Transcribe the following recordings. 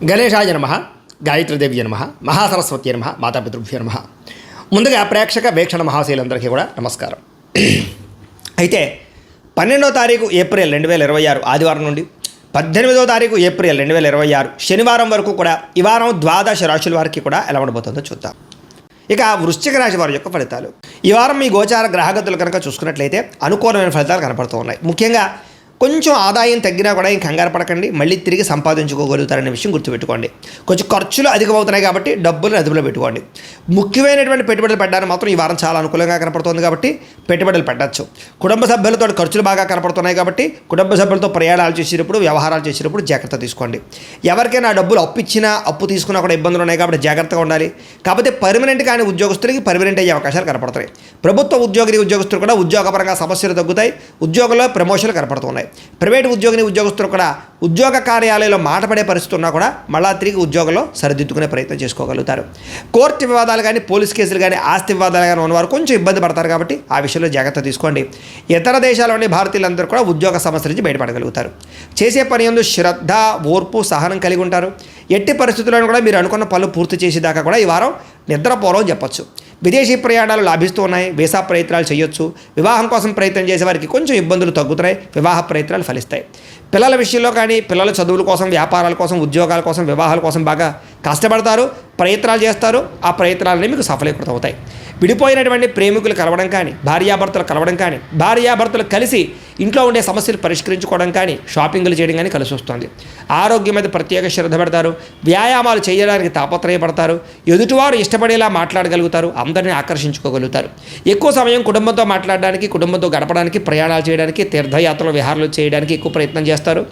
గణేశాయ నమః, గాయత్రీదేవి నమః, మహాసరస్వతి నమః, మాతాపితృభ్యో నమః. ముందుగా ప్రేక్షక వీక్షణ మహాశైలందరికీ కూడా నమస్కారం. అయితే 12వ తారీఖు ఏప్రిల్ 2026 ఆదివారం నుండి 18వ తారీఖు ఏప్రిల్ 2026 శనివారం వరకు కూడా ఈ వారం ద్వాదశ రాశుల వారికి కూడా ఎలా ఉండబోతుందో చూద్దాం. ఇక వృశ్చిక రాశి వారి యొక్క ఫలితాలు. ఈ వారం మీ గోచార గ్రహగతులు కనుక చూసుకున్నట్లయితే అనుకూలమైన ఫలితాలు కనపడుతూ ఉన్నాయి. ముఖ్యంగా కొంచెం ఆదాయం తగ్గినా కూడా ఏం కంగారు పడకండి, మళ్ళీ తిరిగి సంపాదించుకోగలుగుతారనే విషయం గుర్తుపెట్టుకోండి. కొంచెం ఖర్చులు అధికమవుతున్నాయి కాబట్టి డబ్బులు అదుపులో పెట్టుకోండి. ముఖ్యమైనటువంటి పెట్టుబడులు పెట్టడానికి మాత్రం ఈ వారం చాలా అనుకూలంగా కనపడుతుంది కాబట్టి పెట్టుబడులు పెట్టచ్చు. కుటుంబ సభ్యులతో ఖర్చులు బాగా కనపడుతున్నాయి కాబట్టి కుటుంబ సభ్యులతో ప్రయాణాలు చేసేటప్పుడు వ్యవహారాలు చేసేటప్పుడు జాగ్రత్త తీసుకోండి. ఎవరికైనా డబ్బులు అప్పు ఇచ్చినా అప్పు తీసుకున్నా కూడా ఇబ్బందులు ఉన్నాయి కాబట్టి జాగ్రత్తగా ఉండాలి. కాకపోతే పర్మనెంట్ కానీ ఉద్యోగస్తులకి పర్మనెంట్ అయ్యే అవకాశాలు కనపడుతున్నాయి. ప్రభుత్వ ఉద్యోగస్తులు కూడా ఉద్యోగపరంగా సమస్యలు తగ్గుతాయి. ఉద్యోగంలో ప్రమోషన్లు కనపడుతున్నాయి. ప్రైవేటు ఉద్యోగస్తులు కూడా ఉద్యోగ కార్యాలయంలో మాట పడే పరిస్థితి ఉన్నా కూడా మళ్ళా తిరిగి ఉద్యోగంలో సరిదిద్దుకునే ప్రయత్నం చేసుకోగలుగుతారు. కోర్టు వివాదాలు కానీ పోలీస్ కేసులు కానీ ఆస్తి వివాదాలు కానీ ఉన్నవారు కొంచెం ఇబ్బంది పడతారు కాబట్టి ఆ విషయంలో జాగ్రత్త తీసుకోండి. ఇతర దేశాల్లోని భారతీయులందరూ కూడా ఉద్యోగ సమస్యల నుంచి బయటపడగలుగుతారు. చేసే పని యందు శ్రద్ధ, ఓర్పు, సహనం కలిగి ఉంటారు. ఎట్టి పరిస్థితుల్లోనూ కూడా మీరు అనుకున్న పనులు పూర్తి చేసేదాకా కూడా ఈ వారం నిద్రపోరని చెప్పొచ్చు. విదేశీ ప్రయాణాలు లాభిస్తూ ఉన్నాయి. వీసా ప్రయత్నాలు చేయొచ్చు. వివాహం కోసం ప్రయత్నం చేసే వారికి కొంచెం ఇబ్బందులు తగ్గుతున్నాయి. వివాహ ప్రయత్నాలు ఫలిస్తాయి. పిల్లల విషయంలో కానీ పిల్లల చదువుల కోసం, వ్యాపారాల కోసం, ఉద్యోగాల కోసం, వివాహాల కోసం బాగా కష్టపడతారు, ప్రయత్నాలు చేస్తారు. ఆ ప్రయత్నాలన్నీ మీకు సఫలీకృతం అవుతాయి. విడిపోయినటువంటి ప్రేమికులు కలవడం కానీ, భార్యాభర్తలు కలవడం కానీ, భార్యాభర్తలు కలిసి ఇంట్లో ఉండే సమస్యలు పరిష్కరించుకోవడం కానీ, షాపింగ్లు చేయడం కానీ కలిసి వస్తుంది. ఆరోగ్యం మీద ప్రత్యేక శ్రద్ధ పెడతారు. వ్యాయామాలు చేయడానికి తాపత్రయపడతారు. ఎదుటివారు ఇష్టపడేలా మాట్లాడగలుగుతారు. అందరినీ ఆకర్షించుకోగలుగుతారు. ఎక్కువ సమయం కుటుంబంతో మాట్లాడడానికి, కుటుంబంతో గడపడానికి, ప్రయాణాలు చేయడానికి, తీర్థయాత్రలు, విహారాలు చేయడానికి ఎక్కువ ప్రయత్నం చేస్తారు.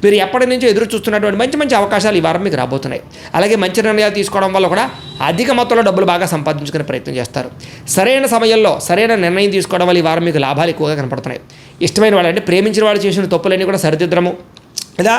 మీరు ఎప్పటి నుంచో ఎదురు చూస్తున్నటువంటి మంచి మంచి అవకాశాలు ఈ వారం మీకు రాబోతున్నాయి. అలాగే మంచి నిర్ణయాలు తీసుకోవడం వల్ల కూడా అధిక మొత్తంలో డబ్బులు బాగా సంపాదించుకునే ప్రయత్నం చేస్తారు. సరైన సమయంలో సరైన నిర్ణయం తీసుకోవడం వల్ల ఈ వారం మీకు లాభాలు ఎక్కువగా కనపడుతున్నాయి. ఇష్టమైన వాళ్ళు అంటే ప్రేమించిన వాళ్ళు చేసిన తప్పులన్నీ కూడా సరిదిద్దడము, లేదా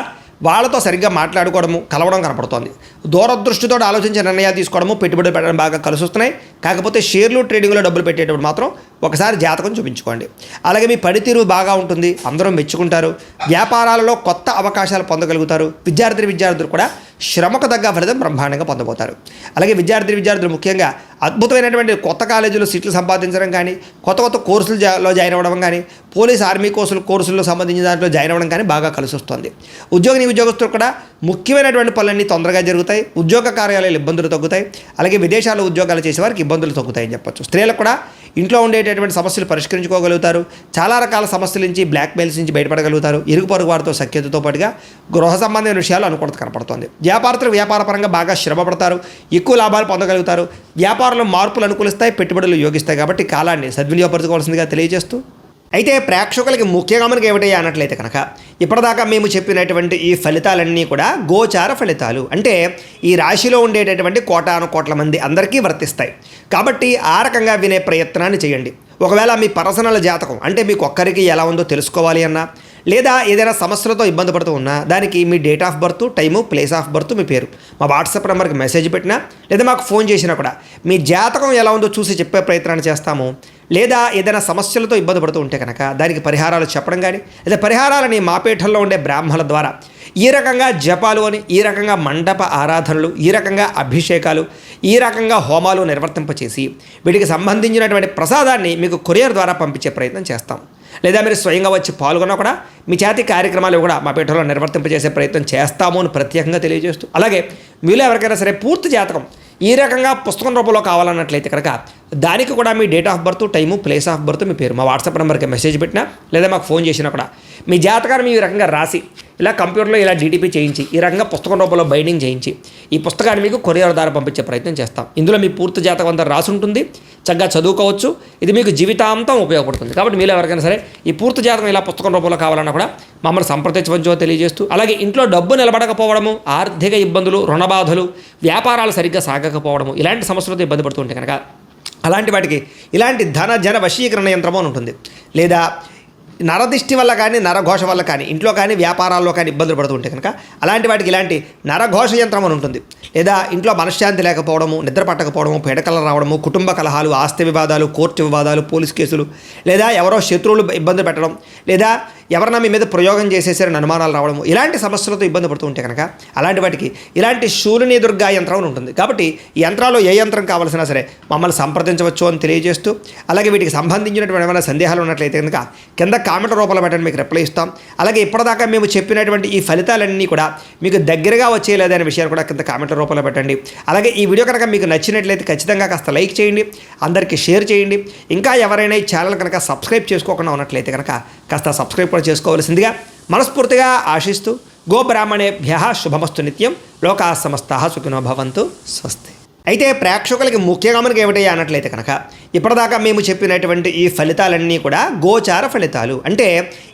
వాళ్ళతో సరిగ్గా మాట్లాడుకోవడము, కలవడం కనపడుతోంది. దూరదృష్టితో ఆలోచించే నిర్ణయాలు తీసుకోవడము, పెట్టుబడులు పెట్టడం బాగా కలిసి వస్తున్నాయి. కాకపోతే షేర్లు, ట్రేడింగ్లో డబ్బులు పెట్టేటప్పుడు మాత్రం ఒకసారి జాతకం చూపించుకోండి. అలాగే మీ పనితీరు బాగా ఉంటుంది, అందరూ మెచ్చుకుంటారు. వ్యాపారాలలో కొత్త అవకాశాలు పొందగలుగుతారు. విద్యార్థులు కూడా శ్రమకు తగ్గ ఫలితం బ్రహ్మాండంగా పొందబోతారు. అలాగే విద్యార్థులు ముఖ్యంగా అద్భుతమైనటువంటి కొత్త కాలేజీలో సీట్లు సంపాదించడం కానీ, కొత్త కోర్సులలో జాయిన్ అవ్వడం కానీ, పోలీస్ ఆర్మీ కోర్సుల్లో సంబంధించిన దాంట్లో జాయిన్ అవ్వడం కానీ బాగా కలిసి వస్తుంది. ఉద్యోగస్తులు కూడా ముఖ్యమైనటువంటి పనులన్నీ తొందరగా జరుగుతాయి. ఉద్యోగ కార్యాలయాలు ఇబ్బందులు తగ్గుతాయి. అలాగే విదేశాల్లో ఉద్యోగాలు చేసేవారికి ఇబ్బందులు తగ్గుతాయని చెప్పొచ్చు. స్త్రీలకు కూడా ఇంట్లో ఉండేటటువంటి సమస్యలు పరిష్కరించుకోగలుగుతారు. చాలా రకాల సమస్యల నుంచి, బ్లాక్మెయిల్స్ నుంచి బయటపడగలుగుతారు. ఇరుగు పొరుగు వారితో సఖ్యతతో పాటుగా గృహ సంబంధమైన విషయాలు అనుకూలత కనపడుతుంది. వ్యాపారపరంగా బాగా శ్రమ పడతారు. ఎక్కువ లాభాలు పొందగలుగుతారు. వ్యాపారంలో మార్పులు అనుకూలిస్తాయి, పెట్టుబడులు యోగిస్తాయి. కాబట్టి కాలాన్ని సద్వినియోగపరచుకోవాల్సిందిగా తెలియజేస్తూ, అయితే ప్రేక్షకులకి ముఖ్యంగా మనకి ఏమిటి అన్నట్లయితే కనుక ఇప్పటిదాకా మేము చెప్పినటువంటి ఈ ఫలితాలన్నీ కూడా గోచార ఫలితాలు, అంటే ఈ రాశిలో ఉండేటటువంటి కోటాను మంది అందరికీ వర్తిస్తాయి. కాబట్టి ఆ రకంగా వినే ప్రయత్నాన్ని చేయండి. ఒకవేళ మీ పర్సనల్ జాతకం అంటే మీకు ఒక్కరికి ఎలా ఉందో తెలుసుకోవాలి అన్నా, లేదా ఏదైనా సమస్యలతో ఇబ్బంది పడుతూ ఉన్నా దానికి మీ date of birth, time, place of birth, మీ పేరు మా వాట్సాప్ నెంబర్కి మెసేజ్ పెట్టినా లేదా మాకు ఫోన్ చేసినా కూడా మీ జాతకం ఎలా ఉందో చూసి చెప్పే ప్రయత్నాన్ని చేస్తాము. లేదా ఏదైనా సమస్యలతో ఇబ్బంది పడుతూ ఉంటే కనుక దానికి పరిహారాలు చెప్పడం కానీ, లేదా పరిహారాలని మా పీఠంలో ఉండే బ్రాహ్మణుల ద్వారా ఈ రకంగా జపాలు అని, ఈ రకంగా మండప ఆరాధనలు, ఈ రకంగా అభిషేకాలు, ఈ రకంగా హోమాలు నిర్వర్తింపచేసి వీటికి సంబంధించినటువంటి ప్రసాదాన్ని మీకు కొరియర్ ద్వారా పంపించే ప్రయత్నం చేస్తాం. లేదా మీరు స్వయంగా వచ్చి పాల్గొన్నా కూడా మీ చేతి కార్యక్రమాలు కూడా మా పీఠంలో నిర్వర్తింపజేసే ప్రయత్నం చేస్తాము అని ప్రత్యేకంగా తెలియజేస్తూ, అలాగే మీలో ఎవరికైనా సరే పూర్తి జాతకం ఈ రకంగా పుస్తకం రూపంలో కావాలన్నట్లయితే కనుక దానికి కూడా మీ date of birth, time, place of birth, మీ పేరు మా వాట్సాప్ నెంబర్కి మెసేజ్ పెట్టినా లేదా మాకు ఫోన్ చేసినా కూడా మీ జాతకాన్ని ఈ రకంగా రాసి ఇలా కంప్యూటర్లో ఇలా డీటీపీ చేయించి ఈ రకంగా పుస్తకం రూపంలో బైండింగ్ చేయించి ఈ పుస్తకాన్ని మీకు కొరియర్ ద్వారా పంపించే ప్రయత్నం చేస్తాం. ఇందులో మీ పూర్తి జాతకం అంతా రాసి ఉంటుంది. చక్కగా చదువుకోవచ్చు. ఇది మీకు జీవితాంతం ఉపయోగపడుతుంది. కాబట్టి మీరు ఎవరికైనా సరే ఈ పూర్తి జాతకం ఇలా పుస్తకం రూపంలో కావాలన్నా కూడా మమ్మల్ని సంప్రదించవచ్చో తెలియజేస్తూ, అలాగే ఇంట్లో డబ్బు నిలబడకపోవడము, ఆర్థిక ఇబ్బందులు, రుణబాధలు, వ్యాపారాలు సరిగ్గా సాగకపోవడము, ఇలాంటి సమస్యలతో ఇబ్బంది పడుతుంటే కనుక అలాంటి వాటికి ఇలాంటి ధన జన వశీకరణ యంత్రము అని ఉంటుంది. లేదా నరదిష్టి వల్ల కానీ, నరఘోష వల్ల కానీ, ఇంట్లో కానీ వ్యాపారాల్లో కానీ ఇబ్బందులు పడుతుంటే కనుక అలాంటి వాటికి ఇలాంటి నరఘోష యంత్రం అని ఉంటుంది. లేదా ఇంట్లో మనశ్శాంతి లేకపోవడము, నిద్ర పట్టకపోవడము, పీడకలు రావడము, కుటుంబ కలహాలు, ఆస్తి వివాదాలు, కోర్టు వివాదాలు, పోలీస్ కేసులు, లేదా ఎవరో శత్రువులు ఇబ్బంది పెట్టడం, లేదా ఎవరన్నా మీ మీద ప్రయోగం చేసేసారని అనుమానాలు రావడము, ఇలాంటి సమస్యలతో ఇబ్బంది పడుతూ ఉంటే కనుక అలాంటి వాటికి ఇలాంటి శూలిని దుర్గా యంత్రం అని ఉంటుంది. కాబట్టి ఈ యంత్రాల్లో ఏ యంత్రం కావాల్సినా సరే మమ్మల్ని సంప్రదించవచ్చు అని తెలియజేస్తూ, అలాగే వీటికి సంబంధించినటువంటి ఏమైనా సందేహాలు ఉన్నట్లయితే కనుక కింద కామెంట్ రూపంలో పెట్టండి, మీకు రిప్లై ఇస్తాం. అలాగే ఇప్పటిదాకా మేము చెప్పినటువంటి ఈ ఫలితాలన్నీ కూడా మీకు దగ్గరగా వచ్చేయలేదనే విషయాలు కూడా కింద కామెంట్ రూపంలో పెట్టండి. అలాగే ఈ వీడియో కనుక మీకు నచ్చినట్లయితే ఖచ్చితంగా కాస్త లైక్ చేయండి, అందరికీ షేర్ చేయండి. ఇంకా ఎవరైనా ఈ ఛానల్ కనుక సబ్స్క్రైబ్ చేసుకోకుండా ఉన్నట్లయితే కనుక కాస్త సబ్స్క్రైబ్ కూడా చేసుకోవాల్సిందిగా మనస్ఫూర్తిగా ఆశిస్తూ, గోబ్రాహ్మణేభ్యః శుభమస్తు నిత్యం, లోకాః సమస్తాః సుఖినో భవంతు, స్వస్తి. అయితే ప్రేక్షకులకి ముఖ్యంగా మనకి ఏమిటయ్యా అన్నట్లయితే కనుక ఇప్పటిదాకా మేము చెప్పినటువంటి ఈ ఫలితాలన్నీ కూడా గోచార ఫలితాలు, అంటే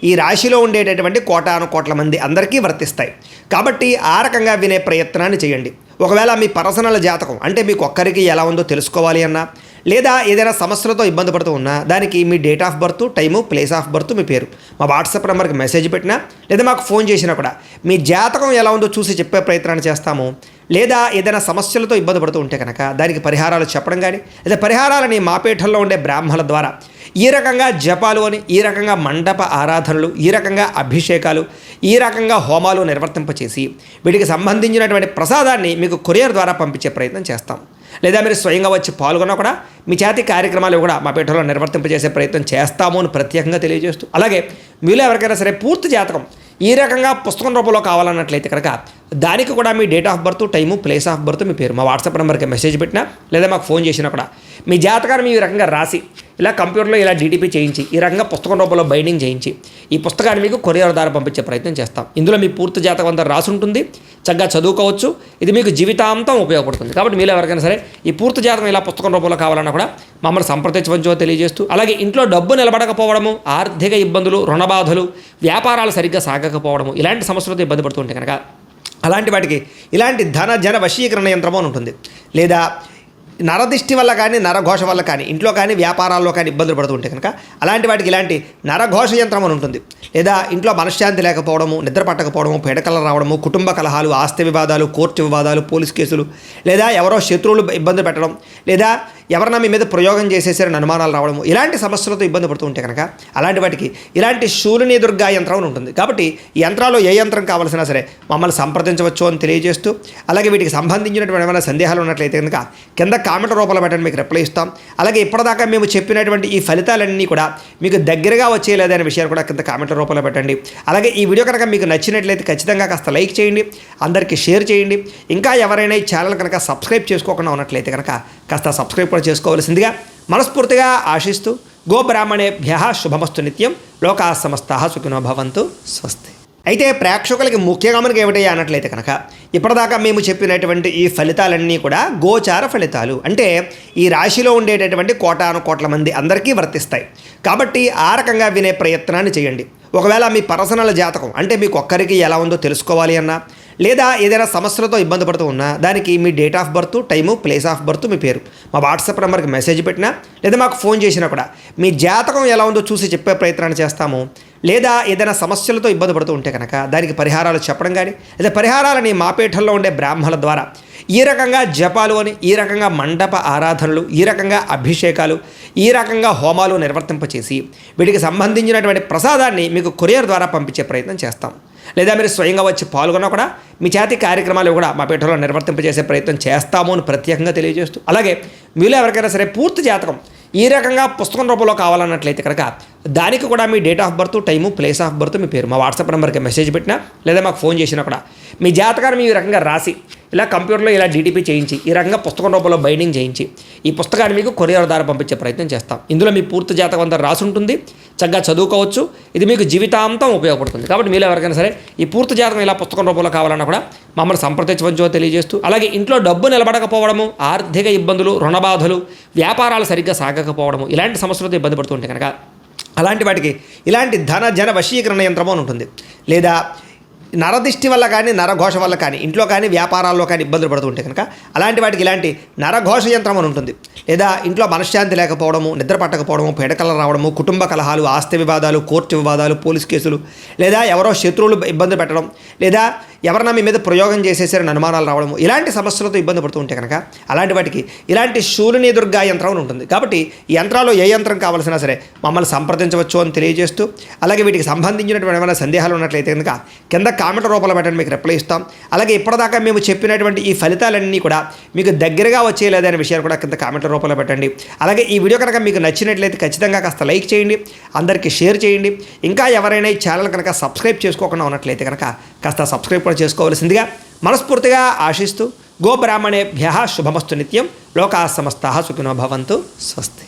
ఈ రాశిలో ఉండేటటువంటి కోటాను కోట్ల మంది అందరికీ వర్తిస్తాయి. కాబట్టి ఆ రకంగా వినే ప్రయత్నాన్ని చేయండి. ఒకవేళ మీ పర్సనల్ జాతకం అంటే మీకు ఒక్కరికి ఎలా ఉందో తెలుసుకోవాలి అన్నా, లేదా ఏదైనా సమస్యలతో ఇబ్బంది పడుతూ ఉన్నా, దానికి మీ date of birth, time, place of birth, మీ పేరు మా వాట్సాప్ నెంబర్కి మెసేజ్ పెట్టినా, లేదా మాకు ఫోన్ చేసినా కూడా మీ జాతకం ఎలా ఉందో చూసి చెప్పే ప్రయత్నాన్ని చేస్తాము. లేదా ఏదైనా సమస్యలతో ఇబ్బంది పడుతూ ఉంటే కనుక దానికి పరిహారాలు చెప్పడం కానీ, లేదా పరిహారాలని మా పీఠంలో ఉండే బ్రాహ్మణుల ద్వారా ఈ రకంగా జపాలు అని, ఈ రకంగా మండప ఆరాధనలు, ఈ రకంగా అభిషేకాలు, ఈ రకంగా హోమాలు నిర్వర్తింపచేసి వీటికి సంబంధించినటువంటి ప్రసాదాన్ని మీకు కొరియర్ ద్వారా పంపించే ప్రయత్నం చేస్తాం. లేదా మీరు స్వయంగా వచ్చి పాల్గొన్నా కూడా మీ చేతి కార్యక్రమాలు కూడా మా పీఠంలో నిర్వర్తింపజేసే ప్రయత్నం చేస్తాము అని ప్రత్యేకంగా తెలియజేస్తూ, అలాగే మీలో ఎవరికైనా సరే పూర్తి జాతకం ఈ రకంగా పుస్తకం రూపంలో కావాలన్నట్లయితే కనుక దానికి కూడా మీ date of birth, time, place of birth, మీ పేరు మా వాట్సాప్ నెంబర్కి మెసేజ్ పెట్టినా, లేదా మాకు ఫోన్ చేసినా కూడా మీ జాతకాన్ని ఈ రకంగా రాసి ఇలా కంప్యూటర్లో ఇలా డీటీపీ చేయించి ఈ రకంగా పుస్తకం రూపంలో బైండింగ్ చేయించి ఈ పుస్తకాన్ని మీకు కొరియర్ ద్వారా పంపించే ప్రయత్నం చేస్తాం. ఇందులో మీ పూర్తి జాతకం అంతా రాసి ఉంటుంది, చక్కగా చదువుకోవచ్చు. ఇది మీకు జీవితాంతం ఉపయోగపడుతుంది. కాబట్టి మీరు ఎవరికైనా సరే ఈ పూర్తి జాతకం ఇలా పుస్తకం రూపంలో కావాలన్నా కూడా మమ్మల్ని సంప్రదించవచ్చో తెలియజేస్తూ, అలాగే ఇంట్లో డబ్బు నిలబడకపోవడము, ఆర్థిక ఇబ్బందులు, రుణబాధలు, వ్యాపారాలు సరిగ్గా సాగకపోవడము, ఇలాంటి సమస్యలతో ఇబ్బంది పడుతుంటే కనుక అలాంటి వాటికి ఇలాంటి ధన జన వశీకరణ యంత్రము అని ఉంటుంది. లేదా నరదిష్టి వల్ల కానీ, నరఘోష వల్ల కానీ, ఇంట్లో కానీ వ్యాపారాల్లో కానీ ఇబ్బందులు పడుతుంటే కనుక అలాంటి వాటికి ఇలాంటి నరఘోష యంత్రం అని ఉంటుంది. లేదా ఇంట్లో మనశ్శాంతి లేకపోవడము, నిద్ర పట్టకపోవడము, పీడకలు రావడము, కుటుంబ కలహాలు, ఆస్తి వివాదాలు, కోర్టు వివాదాలు, పోలీస్ కేసులు, లేదా ఎవరో శత్రువులు ఇబ్బంది పెట్టడం, లేదా ఎవరన్నా మీ మీద ప్రయోగం చేసేసారని అనుమానాలు రావడము, ఇలాంటి సమస్యలతో ఇబ్బంది పడుతూ ఉంటే కనుక అలాంటి వాటికి ఇలాంటి శూలిని దుర్గా యంత్రం అని ఉంటుంది. కాబట్టి ఈ యంత్రాల్లో ఏ యంత్రం కావాల్సినా సరే మమ్మల్ని సంప్రదించవచ్చు అని తెలియజేస్తూ, అలాగే వీటికి సంబంధించినటువంటి ఏమైనా సందేహాలు ఉన్నట్లయితే కనుక కింద కామెంట్ రూపంలో పెట్టండి, మీకు రిప్లై ఇస్తాం. అలాగే ఇప్పటిదాకా మేము చెప్పినటువంటి ఈ ఫలితాలన్నీ కూడా మీకు దగ్గరగా వచ్చేయలేదనే విషయాలు కూడా కింద కామెంట్ రూపంలో పెట్టండి. అలాగే ఈ వీడియో కనుక మీకు నచ్చినట్లయితే ఖచ్చితంగా కాస్త లైక్ చేయండి, అందరికీ షేర్ చేయండి. ఇంకా ఎవరైనా ఈ ఛానల్ కనుక సబ్స్క్రైబ్ చేసుకోకుండా ఉన్నట్లయితే కనుక కాస్త సబ్స్క్రైబ్ కూడా చేసుకోవాల్సిందిగా మనస్ఫూర్తిగా ఆశిస్తూ, గోబ్రాహ్మణేభ్యః శుభమస్తు నిత్యం, లోకాః సమస్తాః సుఖినో భవంతు, స్వస్తి. అయితే ప్రేక్షకులకి ముఖ్యంగా మనకి ఏమిటయ్యా అన్నట్లయితే కనుక ఇప్పటిదాకా మేము చెప్పినటువంటి ఈ ఫలితాలన్నీ కూడా గోచార ఫలితాలు, అంటే ఈ రాశిలో ఉండేటటువంటి కోటాను కోట్ల మంది అందరికీ వర్తిస్తాయి. కాబట్టి ఆ రకంగా వినే ప్రయత్నాన్ని చేయండి. ఒకవేళ మీ పర్సనల్ జాతకం అంటే మీకు ఒక్కరికి ఎలా ఉందో తెలుసుకోవాలి అన్నా, లేదా ఏదైనా సమస్యలతో ఇబ్బంది పడుతూ ఉన్నా, దానికి మీ date of birth, time, place of birth, మీ పేరు మా వాట్సాప్ నెంబర్కి మెసేజ్ పెట్టినా, లేదా మాకు ఫోన్ చేసినా కూడా మీ జాతకం ఎలా ఉందో చూసి చెప్పే ప్రయత్నాన్ని చేస్తాము. లేదా ఏదైనా సమస్యలతో ఇబ్బంది పడుతూ ఉంటే కనుక దానికి పరిహారాలు చెప్పడం కానీ, లేదా పరిహారాలని మా పీఠంలో ఉండే బ్రాహ్మణుల ద్వారా ఈ రకంగా జపాలు అని, ఈ రకంగా మండప ఆరాధనలు, ఈ రకంగా అభిషేకాలు, ఈ రకంగా హోమాలు నిర్వర్తింపచేసి వీటికి సంబంధించినటువంటి ప్రసాదాన్ని మీకు కొరియర్ ద్వారా పంపించే ప్రయత్నం చేస్తాం. లేదా మీరు స్వయంగా వచ్చి పాల్గొన్నా కూడా మీ చేతి కార్యక్రమాలు కూడా మా పీఠంలో నిర్వర్తింపజేసే ప్రయత్నం చేస్తాము అని ప్రత్యేకంగా తెలియజేస్తూ, అలాగే మీలో ఎవరికైనా సరే పూర్తి జాతకం ఈ రకంగా పుస్తకం రూపంలో కావాలన్నట్లయితే కనుక దానికి కూడా మీ date of birth, time, place of birth, మీ పేరు మా వాట్సాప్ నెంబర్కి మెసేజ్ పెట్టినా, లేదా మాకు ఫోన్ చేసినా కూడా మీ జాతకాన్ని ఈ రకంగా రాసి ఇలా కంప్యూటర్లో ఇలా డీటీపీ చేయించి ఈ రకంగా పుస్తకం రూపంలో బైండింగ్ చేయించి ఈ పుస్తకాన్ని మీకు కొరియర్ ద్వారా పంపించే ప్రయత్నం చేస్తాం. ఇందులో మీ పూర్తి జాతకం అంతా రాసి ఉంటుంది, చక్కగా చదువుకోవచ్చు. ఇది మీకు జీవితాంతం ఉపయోగపడుతుంది. కాబట్టి మీరు ఎవరికైనా సరే ఈ పూర్తి జాతకం ఇలా పుస్తకం రూపంలో కావాలన్నా కూడా మమ్మల్ని సంప్రదించవచ్చో తెలియజేస్తూ, అలాగే ఇంట్లో డబ్బు నిలబడకపోవడము, ఆర్థిక ఇబ్బందులు, రుణబాధలు, వ్యాపారాలు సరిగ్గా సాగకపోవడము, ఇలాంటి సమస్యలతో ఇబ్బంది పడుతుంటే కనుక అలాంటి వాటికి ఇలాంటి ధన జన వశీకరణ యంత్రము అని ఉంటుంది. లేదా నరదిష్టి వల్ల కానీ, నరఘోష వల్ల కానీ, ఇంట్లో కానీ వ్యాపారాల్లో కానీ ఇబ్బందులు పడుతుంటే కనుక అలాంటి వాటికి ఇలాంటి నరఘోష యంత్రం అని ఉంటుంది. లేదా ఇంట్లో మనశ్శాంతి లేకపోవడము, నిద్ర పట్టకపోవడము, పీడకలు రావడము, కుటుంబ కలహాలు, ఆస్తి వివాదాలు, కోర్టు వివాదాలు, పోలీస్ కేసులు, లేదా ఎవరో శత్రువులు ఇబ్బంది పెట్టడం, లేదా ఎవరన్నా మీ మీద ప్రయోగం చేసేసారని అనుమానాలు రావడము, ఇలాంటి సమస్యలతో ఇబ్బంది పడుతూ ఉంటే కనుక అలాంటి వాటికి ఇలాంటి శూలిని దుర్గా యంత్రం అని ఉంటుంది. కాబట్టి ఈ యంత్రాల్లో ఏ యంత్రం కావాల్సినా సరే మమ్మల్ని సంప్రదించవచ్చు అని తెలియజేస్తూ, అలాగే వీటికి సంబంధించినటువంటి ఏమైనా సందేహాలు ఉన్నట్లయితే కనుక కింద కామెంట్ రూపంలో పెట్టండి, మీకు రిప్లై ఇస్తాం. అలాగే ఇప్పటిదాకా మేము చెప్పినటువంటి ఈ ఫలితాలన్నీ కూడా మీకు దగ్గరగా వచ్చేయలేదనే విషయాన్ని కూడా కింద కామెంట్ రూపంలో పెట్టండి. అలాగే ఈ వీడియో కనుక మీకు నచ్చినట్లయితే ఖచ్చితంగా కాస్త లైక్ చేయండి, అందరికీ షేర్ చేయండి. ఇంకా ఎవరైనా ఈ ఛానల్ కనుక సబ్స్క్రైబ్ చేసుకోకుండా ఉన్నట్లయితే కనుక కాస్త సబ్స్క్రైబ్ కూడా చేసుకోవాల్సిందిగా మనస్ఫూర్తిగా ఆశిస్తూ, గోబ్రాహ్మణేభ్యః శుభమస్తు నిత్యం, లోకాः సమస్తాः సుఖినో భవంతు. స్వస్తి.